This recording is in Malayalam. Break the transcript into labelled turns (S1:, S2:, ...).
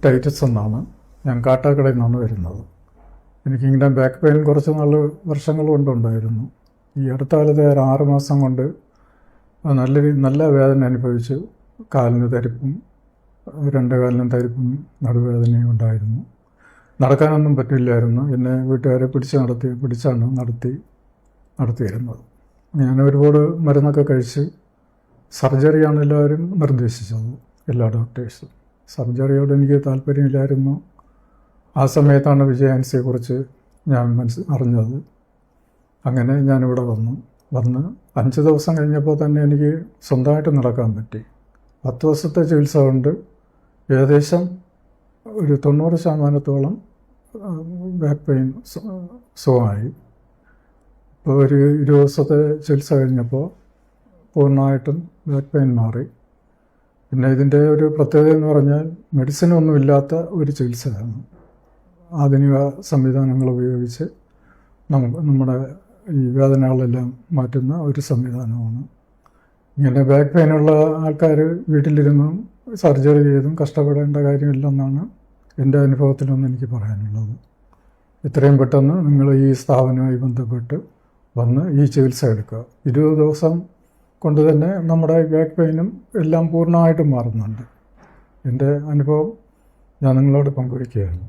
S1: ടൈറ്റസ് എന്നാണ്. ഞാൻ കാട്ടാക്കടയിൽ നിന്നാണ് വരുന്നത്. എനിക്കിങ്ങനെ ബാക്ക് പെയിൻ കുറച്ച് വർഷങ്ങൾ കൊണ്ടുണ്ടായിരുന്നു. ഈ അടുത്ത കാലത്ത് 6 മാസം കൊണ്ട് നല്ല വേദന അനുഭവിച്ചു. കാലിന് തരിപ്പും 2 കാലിനും തരിപ്പും നടുവേദനയും ഉണ്ടായിരുന്നു. നടക്കാനൊന്നും പറ്റില്ലായിരുന്നു. എന്നെ വീട്ടുകാരെ പിടിച്ചാണ് നടത്തിയിരുന്നത്. ഞാൻ ഒരുപാട് മരുന്നൊക്കെ കഴിച്ച് സർജറിയാണ് എല്ലാവരും നിർദ്ദേശിച്ചത്, എല്ലാ ഡോക്ടേഴ്സും. സർജറിയോട് എനിക്ക് താല്പര്യമില്ലായിരുന്നു. ആ സമയത്താണ് വിജയാൻസിയെക്കുറിച്ച് ഞാൻ അറിഞ്ഞത്. അങ്ങനെ ഞാനിവിടെ വന്ന് 5 ദിവസം കഴിഞ്ഞപ്പോൾ തന്നെ എനിക്ക് സ്വന്തമായിട്ട് നടക്കാൻ പറ്റി. 10 ദിവസത്തെ ചികിത്സ കൊണ്ട് ഏകദേശം ഒരു 90% ബാക്ക് പെയിൻ സുഖമായി. ഇപ്പോൾ ഒരു 20 ദിവസത്തെ ചികിത്സ കഴിഞ്ഞപ്പോൾ പൂർണ്ണമായിട്ടും ബാക്ക് പെയിൻ മാറി. പിന്നെ ഇതിൻ്റെ ഒരു പ്രത്യേകത എന്ന് പറഞ്ഞാൽ മെഡിസിനൊന്നും ഇല്ലാത്ത ഒരു ചികിത്സയാണ്. ആധുനിക സംവിധാനങ്ങൾ ഉപയോഗിച്ച് നമ്മുടെ ഈ വേദനകളെല്ലാം മാറ്റുന്ന ഒരു സംവിധാനമാണ്. ഇങ്ങനെ ബാക്ക് പെയിനുള്ള ആൾക്കാർ വീട്ടിലിരുന്നും സർജറി ചെയ്തും കഷ്ടപ്പെടേണ്ട കാര്യമില്ലെന്നാണ് എൻ്റെ അനുഭവത്തിലൊന്നും എനിക്ക് പറയാനുള്ളത്. എത്രയും പെട്ടെന്ന് നിങ്ങൾ ഈ സ്ഥാപനവുമായി ബന്ധപ്പെട്ട് വന്ന് ഈ ചികിത്സ എടുക്കുക. 20 ദിവസം കൊണ്ട് തന്നെ നമ്മുടെ ബാക്ക് പെയിനും എല്ലാം പൂർണ്ണമായിട്ടും മാറുന്നുണ്ട്. എൻ്റെ അനുഭവം ഞാൻ നിങ്ങളോട് പങ്കുവയ്ക്കുകയാണ്.